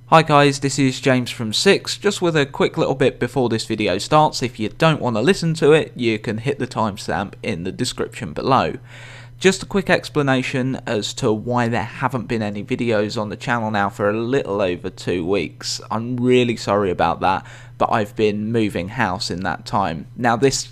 Hi guys, this is James from 6, just with a quick little bit before this video starts. If you don't want to listen to it, you can hit the timestamp in the description below. Just a quick explanation as to why there haven't been any videos on the channel now for a little over 2 weeks. I'm really sorry about that, but I've been moving house in that time. Now this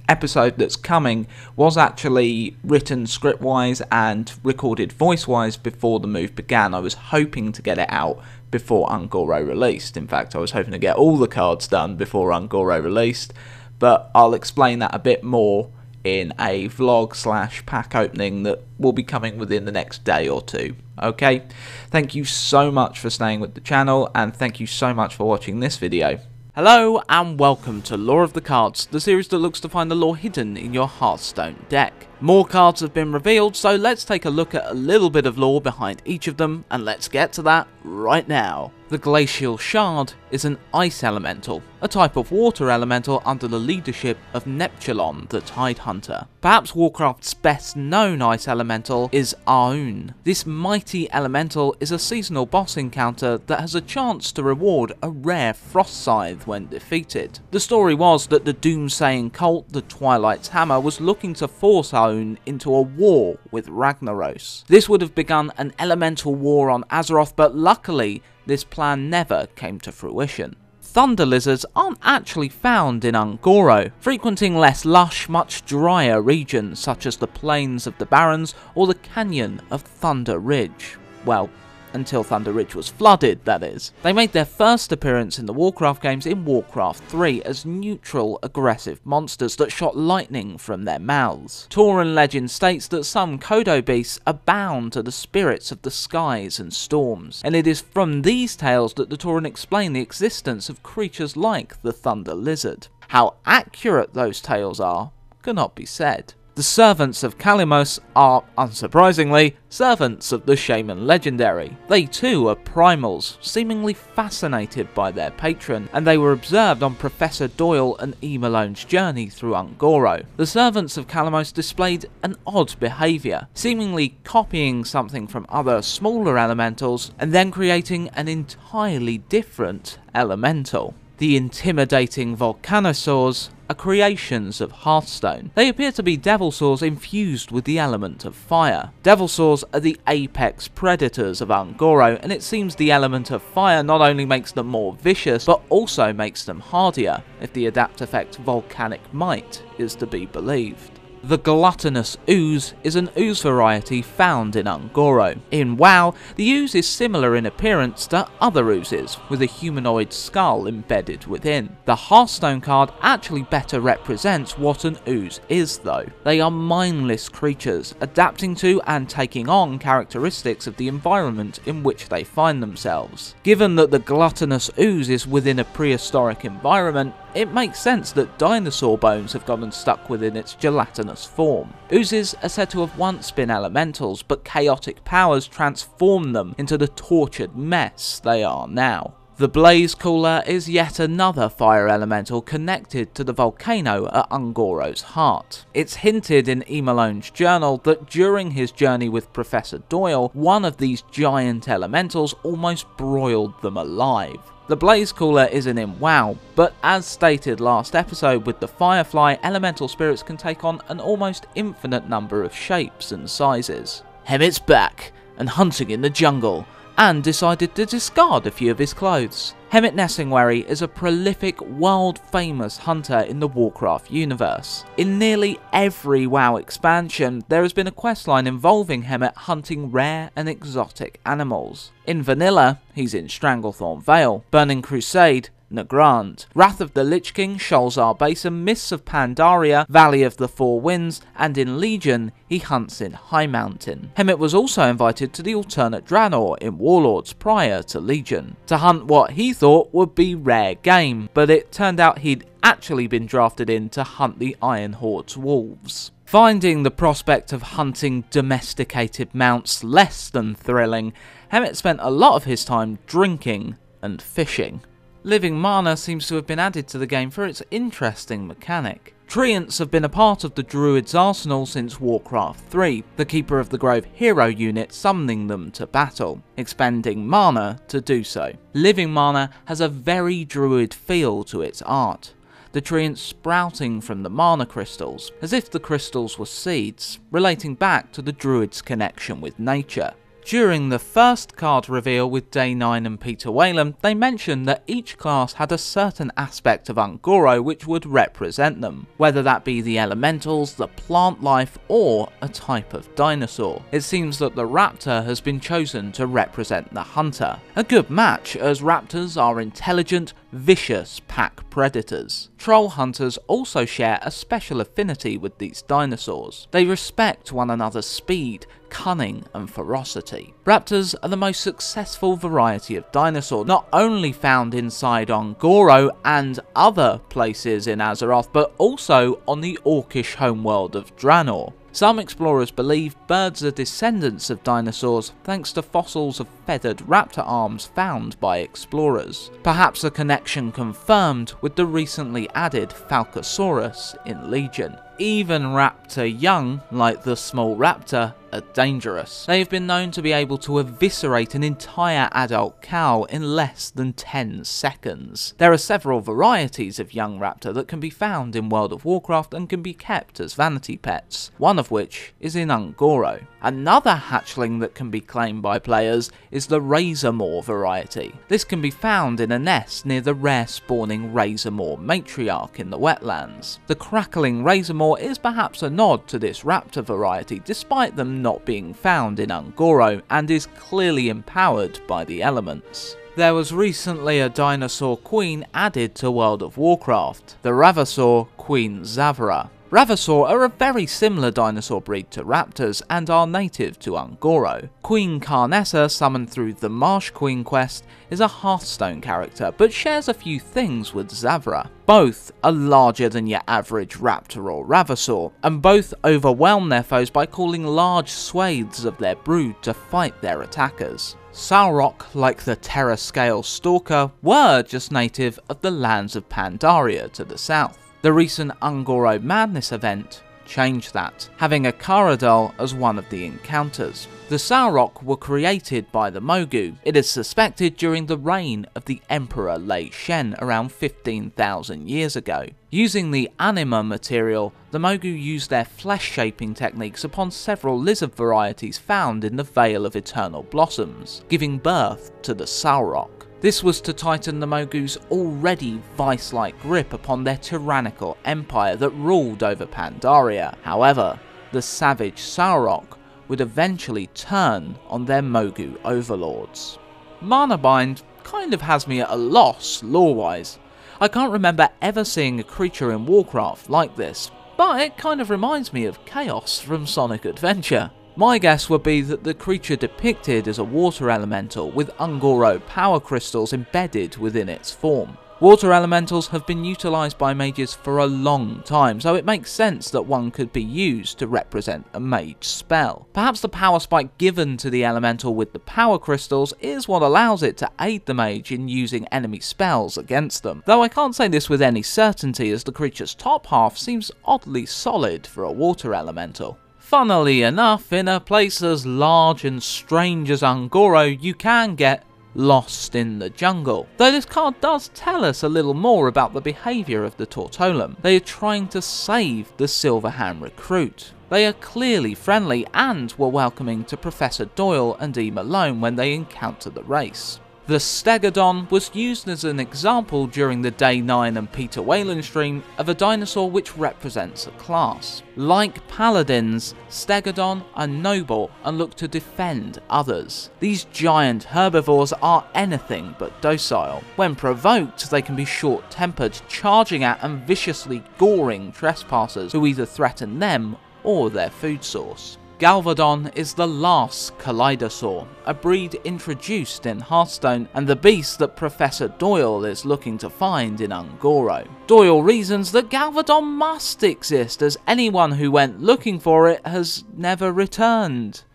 episode that's coming was actually written script-wise and recorded voice-wise before the move began. I was hoping to get it out before Ungoro released. In fact, I was hoping to get all the cards done before Ungoro released, but I'll explain that a bit more in a vlog / pack opening that will be coming within the next day or two. Okay, thank you so much for staying with the channel, and thank you so much for watching this video. Hello and welcome to Lore of the Cards, the series that looks to find the lore hidden in your Hearthstone deck. More cards have been revealed, so let's take a look at a little bit of lore behind each of them, and let's get to that right now. The Glacial Shard is an ice elemental, a type of water elemental under the leadership of Neptulon, the Tide Hunter. Perhaps Warcraft's best known ice elemental is Ahune. This mighty elemental is a seasonal boss encounter that has a chance to reward a rare Frost Scythe when defeated. The story was that the doomsaying cult, the Twilight's Hammer, was looking to force Ahune into a war with Ragnaros. This would have begun an elemental war on Azeroth, but luckily this plan never came to fruition. Thunder lizards aren't actually found in Ungoro, frequenting less lush, much drier regions such as the plains of the Barrens or the canyon of Thunder Ridge. Well, until Thunder Ridge was flooded, that is. They made their first appearance in the Warcraft games in Warcraft 3 as neutral, aggressive monsters that shot lightning from their mouths. Tauren legend states that some Kodo beasts are bound to the spirits of the skies and storms, and it is from these tales that the Tauren explain the existence of creatures like the Thunder Lizard. How accurate those tales are cannot be said. The servants of Kalimos are, unsurprisingly, servants of the Shaman legendary. They too are primals, seemingly fascinated by their patron, and they were observed on Professor Doyle and E. Malone's journey through Ungoro. The servants of Kalimos displayed an odd behaviour, seemingly copying something from other smaller elementals and then creating an entirely different elemental. The intimidating Volcanosaurs are creations of Hearthstone. They appear to be Devilsaurs infused with the element of fire. Devilsaurs are the apex predators of Ungoro, and it seems the element of fire not only makes them more vicious, but also makes them hardier, if the adapt effect Volcanic Might is to be believed. The Gluttonous Ooze is an ooze variety found in Ungoro. In WoW, the ooze is similar in appearance to other oozes, with a humanoid skull embedded within. The Hearthstone card actually better represents what an ooze is though. They are mindless creatures, adapting to and taking on characteristics of the environment in which they find themselves. Given that the Gluttonous Ooze is within a prehistoric environment, it makes sense that dinosaur bones have gotten stuck within its gelatinous form. Oozes are said to have once been elementals, but chaotic powers transformed them into the tortured mess they are now. The Blazecaller is yet another fire elemental connected to the volcano at Ungoro's heart. It's hinted in E. Malone's journal that during his journey with Professor Doyle, one of these giant elementals almost broiled them alive. The Blazecaller isn't in WoW, but as stated last episode with the Firefly, elemental spirits can take on an almost infinite number of shapes and sizes. Hemet's back and hunting in the jungle, and decided to discard a few of his clothes. Hemet Nessingwary is a prolific, world-famous hunter in the Warcraft universe. In nearly every WoW expansion, there has been a questline involving Hemet hunting rare and exotic animals. In Vanilla, he's in Stranglethorn Vale, Burning Crusade, Nagrand, Wrath of the Lich King, Sholzar Basin, Mists of Pandaria, Valley of the Four Winds, and in Legion, he hunts in High Mountain. Hemet was also invited to the alternate Draenor in Warlords prior to Legion, to hunt what he thought would be rare game, but it turned out he'd actually been drafted in to hunt the Iron Horde's wolves. Finding the prospect of hunting domesticated mounts less than thrilling, Hemet spent a lot of his time drinking and fishing. Living mana seems to have been added to the game for its interesting mechanic. Treants have been a part of the Druid's arsenal since Warcraft 3, the Keeper of the Grove hero unit summoning them to battle, expending mana to do so. Living mana has a very Druid feel to its art, the treants sprouting from the mana crystals, as if the crystals were seeds, relating back to the Druid's connection with nature. During the first card reveal with Day 9 and Peter Whalen, they mentioned that each class had a certain aspect of Ungoro which would represent them, whether that be the elementals, the plant life, or a type of dinosaur. It seems that the raptor has been chosen to represent the hunter. A good match, as raptors are intelligent, vicious pack predators. Troll hunters also share a special affinity with these dinosaurs. They respect one another's speed, cunning and ferocity. Raptors are the most successful variety of dinosaur, not only found inside Ungoro and other places in Azeroth, but also on the orcish homeworld of Draenor. Some explorers believe birds are descendants of dinosaurs thanks to fossils of feathered raptor arms found by explorers. Perhaps a connection confirmed with the recently added Falcosaurus in Legion. Even raptor young, like the small raptor, are dangerous. They have been known to be able to eviscerate an entire adult cow in less than 10 seconds. There are several varieties of young raptor that can be found in World of Warcraft and can be kept as vanity pets, one of which is in Ungoro. Another hatchling that can be claimed by players is the Razormaw variety. This can be found in a nest near the rare spawning Razormaw matriarch in the wetlands. The crackling Razormaw is perhaps a nod to this raptor variety despite them not being found in Ungoro, and is clearly empowered by the elements. There was recently a dinosaur queen added to World of Warcraft, the Ravasaur Queen Zavra. Ravasaur are a very similar dinosaur breed to raptors and are native to Ungoro. Queen Carnassa, summoned through the Marsh Queen quest, is a Hearthstone character, but shares a few things with Zavra. Both are larger than your average raptor or Ravasaur, and both overwhelm their foes by calling large swathes of their brood to fight their attackers. Salrock, like the Terra Scale Stalker, were just native of the lands of Pandaria to the south. The recent Ungoro Madness event changed that, having a Caradol as one of the encounters. The Salrock were created by the Mogu. It is suspected during the reign of the Emperor Lei Shen around 15,000 years ago. Using the anima material, the Mogu used their flesh-shaping techniques upon several lizard varieties found in the Vale of Eternal Blossoms, giving birth to the Salrock. This was to tighten the Mogu's already vice-like grip upon their tyrannical empire that ruled over Pandaria. However, the savage Salrock would eventually turn on their Mogu overlords. Manabind kind of has me at a loss lore-wise. I can't remember ever seeing a creature in Warcraft like this, but it kind of reminds me of Chaos from Sonic Adventure. My guess would be that the creature depicted is a water elemental with Ungoro power crystals embedded within its form. Water elementals have been utilised by mages for a long time, so it makes sense that one could be used to represent a mage spell. Perhaps the power spike given to the elemental with the power crystals is what allows it to aid the mage in using enemy spells against them, though I can't say this with any certainty as the creature's top half seems oddly solid for a water elemental. Funnily enough, in a place as large and strange as Ungoro, you can get lost in the jungle. Though this card does tell us a little more about the behaviour of the Tortolum. They are trying to save the Silverhand recruit. They are clearly friendly and were welcoming to Professor Doyle and E. Malone when they encounter the race. The Stegodon was used as an example during the Day 9 and Peter Whalen stream of a dinosaur which represents a class. Like paladins, Stegodon are noble and look to defend others. These giant herbivores are anything but docile. When provoked, they can be short-tempered, charging at and viciously goring trespassers who either threaten them or their food source. Galvadon is the last Kaleidosaur, a breed introduced in Hearthstone and the beast that Professor Doyle is looking to find in Ungoro. Doyle reasons that Galvadon must exist as anyone who went looking for it has never returned.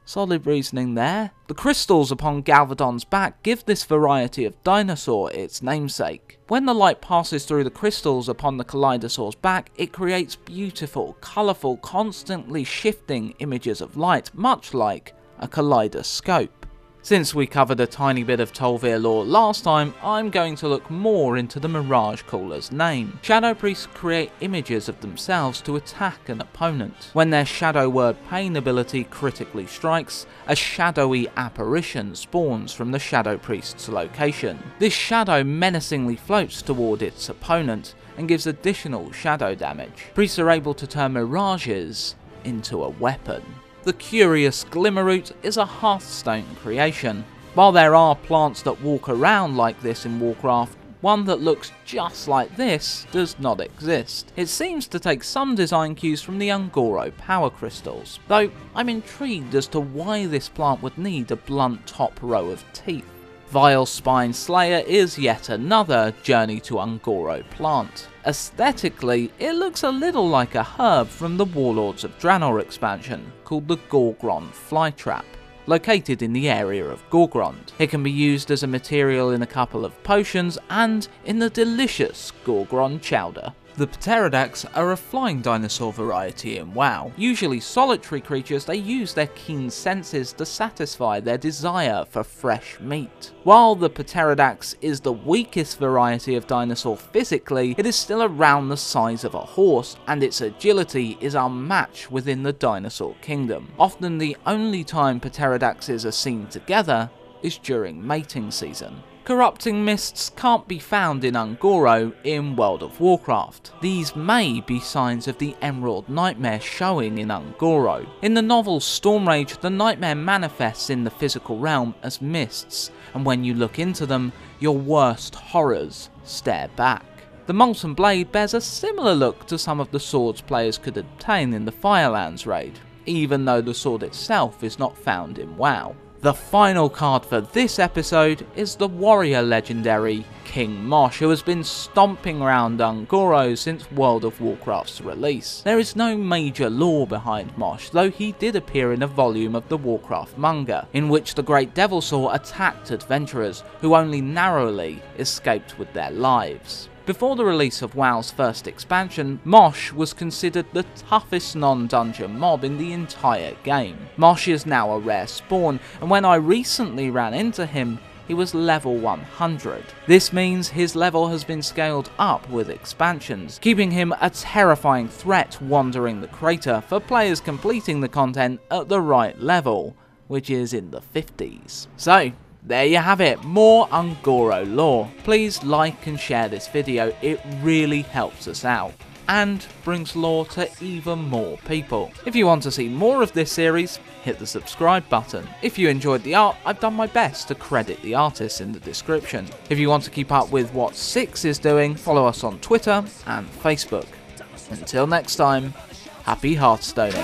Solid reasoning there. The crystals upon Galvadon's back give this variety of dinosaur its namesake. When the light passes through the crystals upon the Kaleidosaur's back, it creates beautiful, colourful, constantly shifting images of light, much like a kaleidoscope. Since we covered a tiny bit of Tol'vir lore last time, I'm going to look more into the Mirage Caller's name. Shadow Priests create images of themselves to attack an opponent. When their Shadow Word Pain ability critically strikes, a shadowy apparition spawns from the Shadow Priest's location. This shadow menacingly floats toward its opponent and gives additional shadow damage. Priests are able to turn mirages into a weapon. The curious Glimmerroot is a Hearthstone creation. While there are plants that walk around like this in Warcraft, one that looks just like this does not exist. It seems to take some design cues from the Ungoro power crystals, though I'm intrigued as to why this plant would need a blunt top row of teeth. Vile Spine Slayer is yet another Journey to Ungoro plant. Aesthetically, it looks a little like a herb from the Warlords of Draenor expansion, called the Gorgrond Flytrap, located in the area of Gorgrond. It can be used as a material in a couple of potions and in the delicious Gorgrond chowder. The Pterodax are a flying dinosaur variety in WoW. Usually solitary creatures, they use their keen senses to satisfy their desire for fresh meat. While the Pterodax is the weakest variety of dinosaur physically, it is still around the size of a horse, and its agility is unmatched within the dinosaur kingdom. Often the only time Pterodaxes are seen together is during mating season. Corrupting mists can't be found in Ungoro in World of Warcraft. These may be signs of the Emerald Nightmare showing in Ungoro. In the novel Stormrage, the nightmare manifests in the physical realm as mists, and when you look into them, your worst horrors stare back. The Molten Blade bears a similar look to some of the swords players could obtain in the Firelands raid, even though the sword itself is not found in WoW. The final card for this episode is the warrior legendary King Mosh, who has been stomping around Ungoro since World of Warcraft's release. There is no major lore behind Mosh, though he did appear in a volume of the Warcraft manga, in which the Great Devilsaur attacked adventurers who only narrowly escaped with their lives. Before the release of WoW's first expansion, Mosh was considered the toughest non-dungeon mob in the entire game. Mosh is now a rare spawn, and when I recently ran into him, he was level 100. This means his level has been scaled up with expansions, keeping him a terrifying threat wandering the crater for players completing the content at the right level, which is in the 50s. So, there you have it, more Ungoro lore. Please like and share this video, it really helps us out, and brings lore to even more people. If you want to see more of this series, hit the subscribe button. If you enjoyed the art, I've done my best to credit the artists in the description. If you want to keep up with what Six is doing, follow us on Twitter and Facebook. Until next time, happy Hearthstoning.